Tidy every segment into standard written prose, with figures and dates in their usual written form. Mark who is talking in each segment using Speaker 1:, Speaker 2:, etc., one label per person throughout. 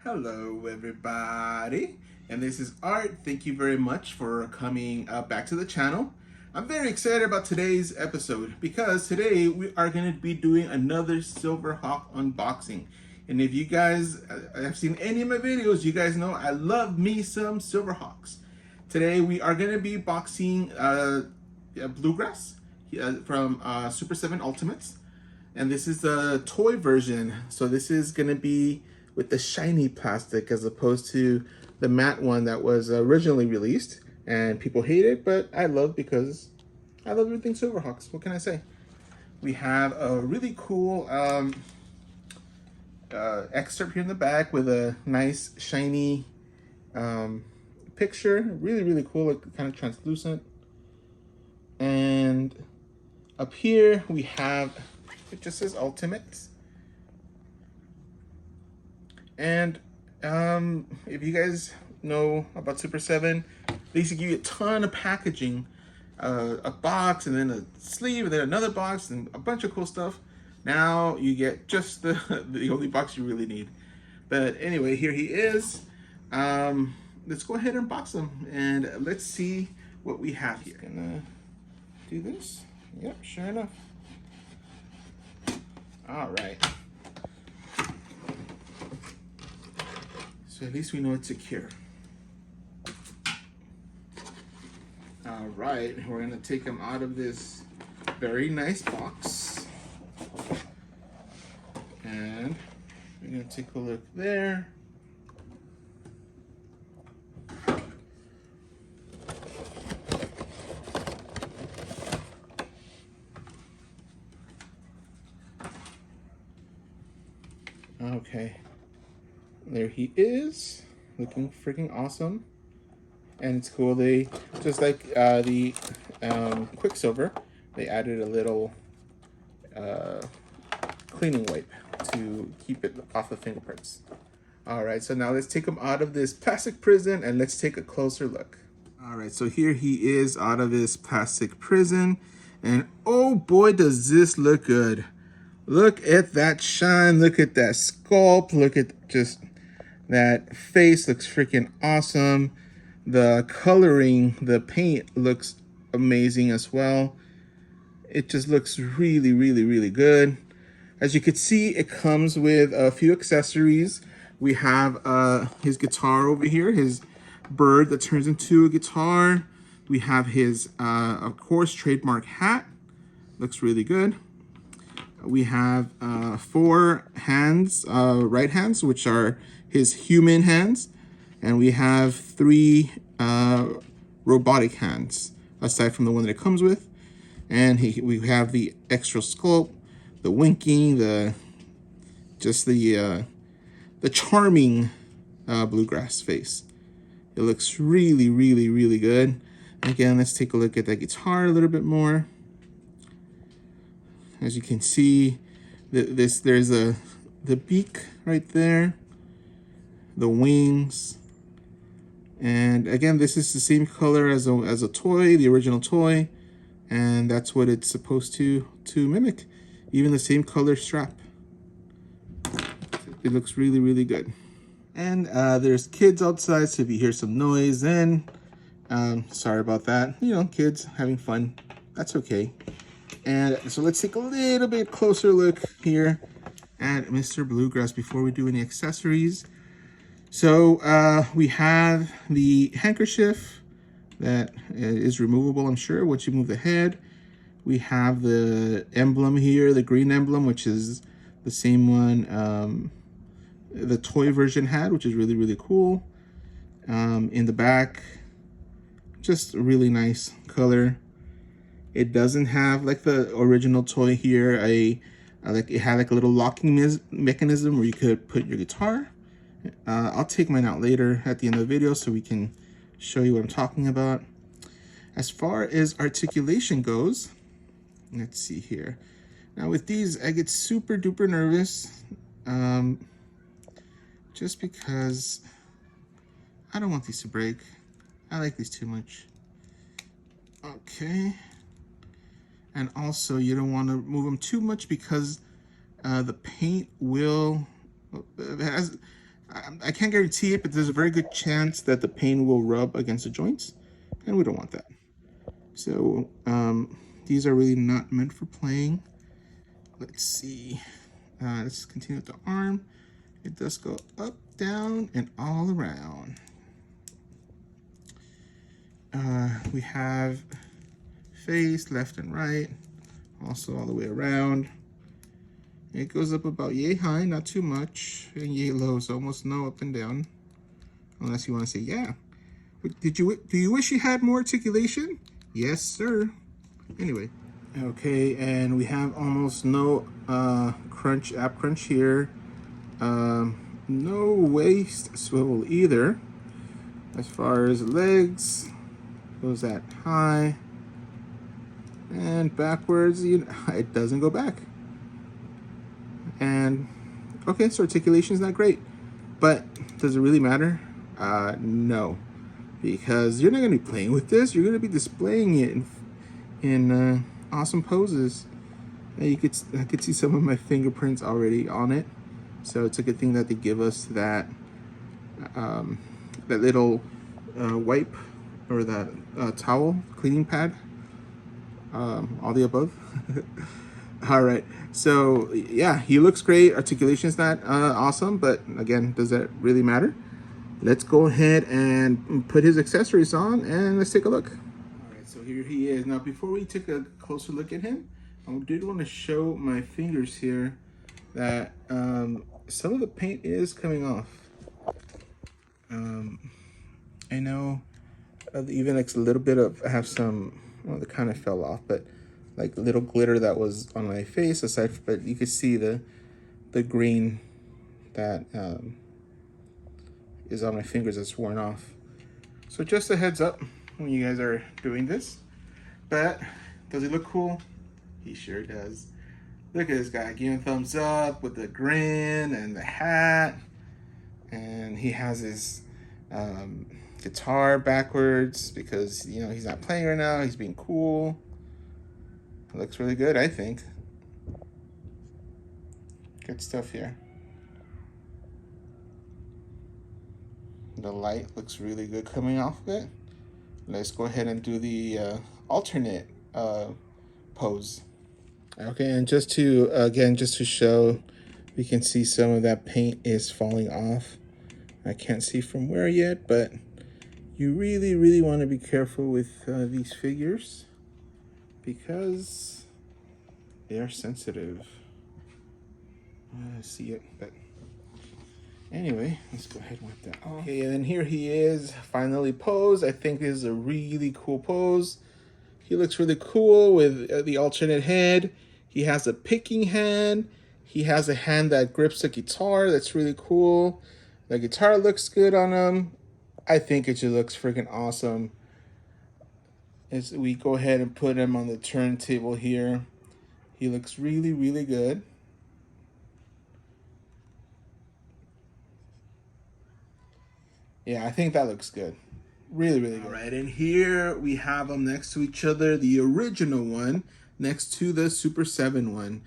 Speaker 1: Hello everybody, and this is Art. Thank you very much for coming back to the channel. I'm very excited about today's episode because today we are going to be doing another Silverhawk unboxing. And if you guys have seen any of my videos, you guys know I love me some Silverhawks. Today we are going to be boxing Bluegrass from Super7 Ultimates. And this is the toy version. So this is going to be with the shiny plastic as opposed to the matte one that was originally released. And people hate it, but I love because I love everything Silverhawks. What can I say? We have a really cool excerpt here in the back with a nice shiny picture. Really, really cool, like kind of translucent. And up here we have, it just says Ultimates. And if you guys know about Super7, they used to give you a ton of packaging, a box and then a sleeve and then another box and a bunch of cool stuff. Now you get just the only box you really need. But anyway, here he is. Let's go ahead and box him and let's see what we have here. Gonna do this. Yep, sure enough. All right. So at least we know it's secure. All right, we're gonna take him out of this very nice box. And we're gonna take a look there. Okay, there he is, looking freaking awesome. And it's cool, they, just like the Quicksilver, they added a little cleaning wipe to keep it off the fingerprints. All right, so now let's take him out of this plastic prison and let's take a closer look. All right, so here he is out of this plastic prison. And oh boy, does this look good. Look at that shine, look at that sculpt, look at just that face, looks freaking awesome. The coloring, the paint looks amazing as well. It just looks really, really, really good. As you can see, it comes with a few accessories. We have his guitar over here, his bird that turns into a guitar. We have his, of course, trademark hat. Looks really good. We have 4 hands, right hands, which are his human hands. And we have 3 robotic hands, aside from the one that it comes with. And we have the extra sculpt, the winking, the charming Bluegrass face. It looks really, really, really good. Again, let's take a look at that guitar a little bit more. As you can see, there's the beak right there, the wings, and again, this is the same color as a toy, the original toy, and that's what it's supposed to mimic. Even the same color strap. It looks really, really good. And there's kids outside, so if you hear some noise, then sorry about that. You know, kids having fun. That's okay. And so let's take a little bit closer look here at Mr. Bluegrass before we do any accessories. So we have the handkerchief that is removable, I'm sure, once you move the head. We have the emblem here, the green emblem, which is the same one the toy version had, which is really, really cool. In the back, just a really nice color. It doesn't have, like the original toy here, like it had like a little locking mechanism where you could put your guitar. I'll take mine out later at the end of the video so we can show you what I'm talking about. As far as articulation goes, let's see here. Now with these, I get super duper nervous, just because I don't want these to break. I like these too much. Okay. And also, you don't want to move them too much because the paint will, I can't guarantee it, but there's a very good chance that the paint will rub against the joints, and we don't want that. So these are really not meant for playing. Let's see. Let's continue with the arm. It does go up, down, and all around. We have face, left and right, also all the way around. It goes up about yay high, not too much, and yay low, so almost no up and down, unless you want to say yeah. Do you wish you had more articulation? Yes, sir. Anyway, okay, and we have almost no ab crunch here. No waist swivel either. As far as legs, goes that high, and backwards, it doesn't go back. And okay, so articulation is not great, but does it really matter? No, because you're not going to be playing with this. You're going to be displaying it in awesome poses. I could see some of my fingerprints already on it, so it's a good thing that they give us that that little wipe or that towel cleaning pad. All the above. All right, so yeah, he looks great. Articulation is not awesome, but again, does that really matter? Let's go ahead and put his accessories on and let's take a look. All right, so here he is. Now, before we take a closer look at him, I did want to show my fingers here that some of the paint is coming off. I know even like a little bit of, I have some, well, that kind of fell off, but like little glitter that was on my face aside, but you could see the green that is on my fingers that's worn off. So just a heads up when you guys are doing this. But does he look cool? He sure does. Look at this guy giving thumbs up with the grin and the hat, and he has his guitar backwards because he's not playing right now. He's being cool. It looks really good, I think. Good stuff here. The light looks really good coming off of it. Let's go ahead and do the alternate pose. Okay, and just to show, we can see some of that paint is falling off. I can't see from where yet, but you really, really want to be careful with these figures because they are sensitive. I see it, but anyway, let's go ahead and wipe that off. Okay, and then here he is, finally posed. I think this is a really cool pose. He looks really cool with the alternate head. He has a picking hand. He has a hand that grips the guitar. That's really cool. The guitar looks good on him. I think it just looks freaking awesome. As we go ahead and put him on the turntable here, he looks really, really good. Yeah, I think that looks good. Really, really good. All right, and here we have them next to each other. The original one next to the Super 7 one.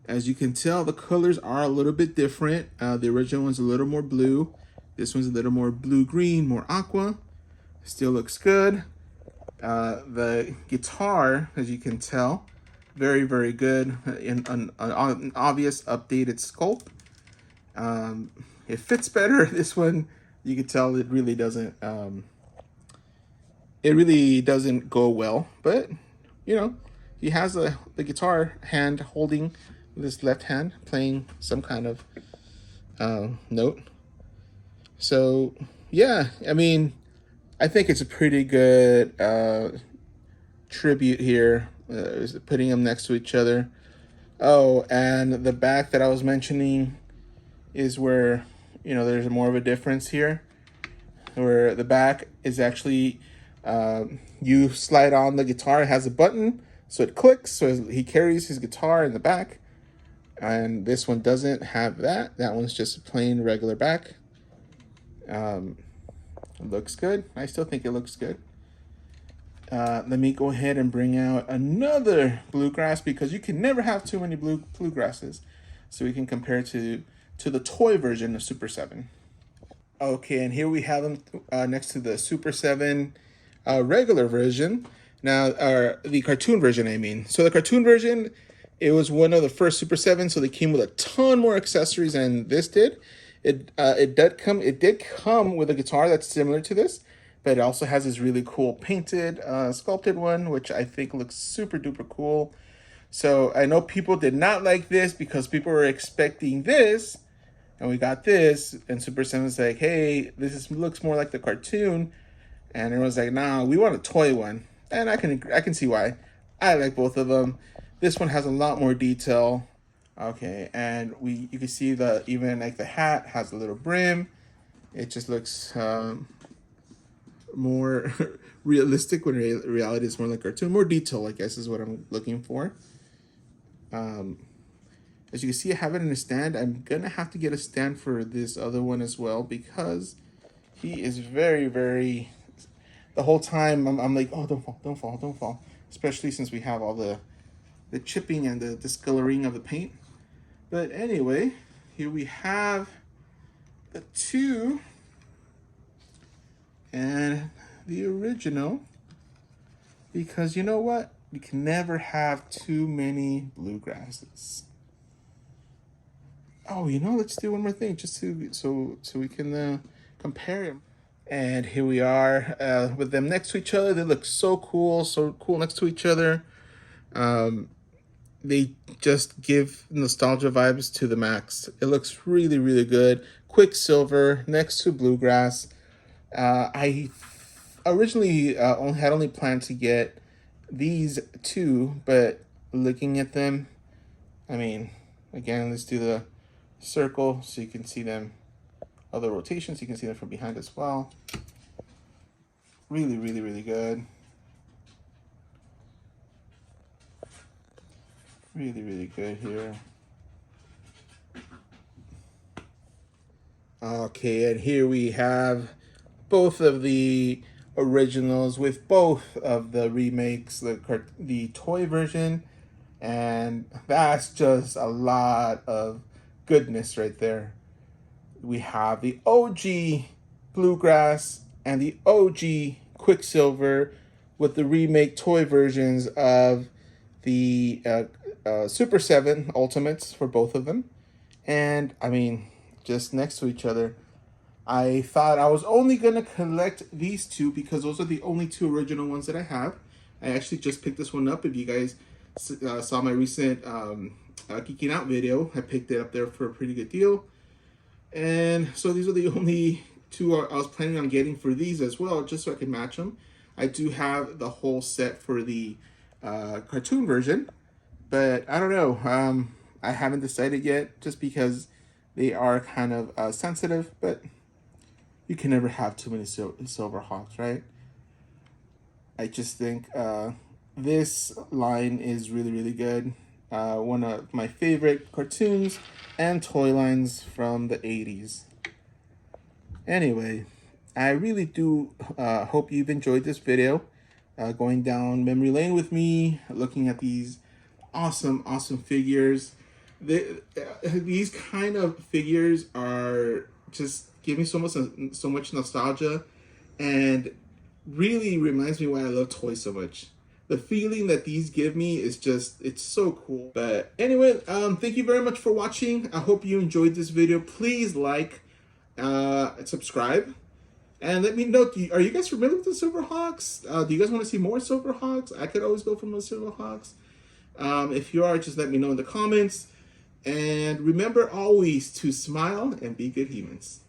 Speaker 1: As you can tell, the colors are a little bit different. The original one's a little more blue. This one's a little more blue-green, more aqua. Still looks good. The guitar, as you can tell, very, very good. In an obvious updated sculpt. It fits better. This one, you can tell it really doesn't. It really doesn't go well, but he has the guitar hand holding with his left hand, playing some kind of note. So yeah, I mean, I think it's a pretty good tribute here, putting them next to each other. Oh, and the back that I was mentioning is where there's more of a difference here, where the back is actually you slide on the guitar. It has a button, so it clicks, so he carries his guitar in the back. And this one doesn't have that. That one's just a plain regular back. It looks good. I still think it looks good. Let me go ahead and bring out another bluegrass, because you can never have too many bluegrasses. So we can compare to the toy version of Super 7. Okay, and here we have them next to the Super 7 regular version. Now, the cartoon version, I mean. So the cartoon version, it was one of the first Super 7, so they came with a ton more accessories than this did. It did come with a guitar that's similar to this, but it also has this really cool painted, sculpted one, which I think looks super duper cool. So I know people did not like this because people were expecting this, and we got this, and Super 7's like, hey, looks more like the cartoon, and everyone's like, nah, we want a toy one, and I can see why. I like both of them. This one has a lot more detail. Okay, and you can see even like the hat has a little brim. It just looks more realistic when reality is more like cartoon. More detail, I guess, is what I'm looking for. As you can see, I have it in a stand. I'm gonna have to get a stand for this other one as well because he is very, very. The whole time I'm like, oh, don't fall, don't fall, don't fall. Especially since we have all the chipping and the discoloring of the paint. But anyway, here we have the 2 and the original. Because you know what? You can never have too many bluegrasses. Oh, let's do one more thing just so we can compare them. And here we are with them next to each other. They look so cool next to each other. They just give nostalgia vibes to the max. It looks really, really good. Quicksilver next to Bluegrass. I originally only planned to get these 2, but looking at them, I mean, again, let's do the circle so you can see them. Other rotations, you can see them from behind as well. Really, really, really good. Really, really good here. Okay, and here we have both of the originals with both of the remakes, the toy version, and that's just a lot of goodness right there. We have the OG Bluegrass and the OG Quicksilver with the remake toy versions of the Super 7 Ultimates for both of them. And I mean, just next to each other. I thought I was only going to collect these 2 because those are the only 2 original ones that I have. I actually just picked this one up. If you guys saw my recent Geeking Out video, I picked it up there for a pretty good deal. And so these are the only 2 I was planning on getting for these as well, just so I can match them. I do have the whole set for the cartoon version, but I don't know. I haven't decided yet just because they are kind of sensitive, but you can never have too many Silverhawks, right? I just think this line is really, really good. One of my favorite cartoons and toy lines from the 80s. Anyway, I really do hope you've enjoyed this video. Going down memory lane with me, looking at these awesome figures. These kind of figures are just give me so much nostalgia, and really reminds me why I love toys so much. The feeling that these give me is just, it's so cool. But anyway, thank you very much for watching. I hope you enjoyed this video. Please like and subscribe. And let me know, are you guys familiar with the Silverhawks? Do you guys want to see more Silverhawks? I could always go for more Silverhawks. If you are, just let me know in the comments. And remember always to smile and be good humans.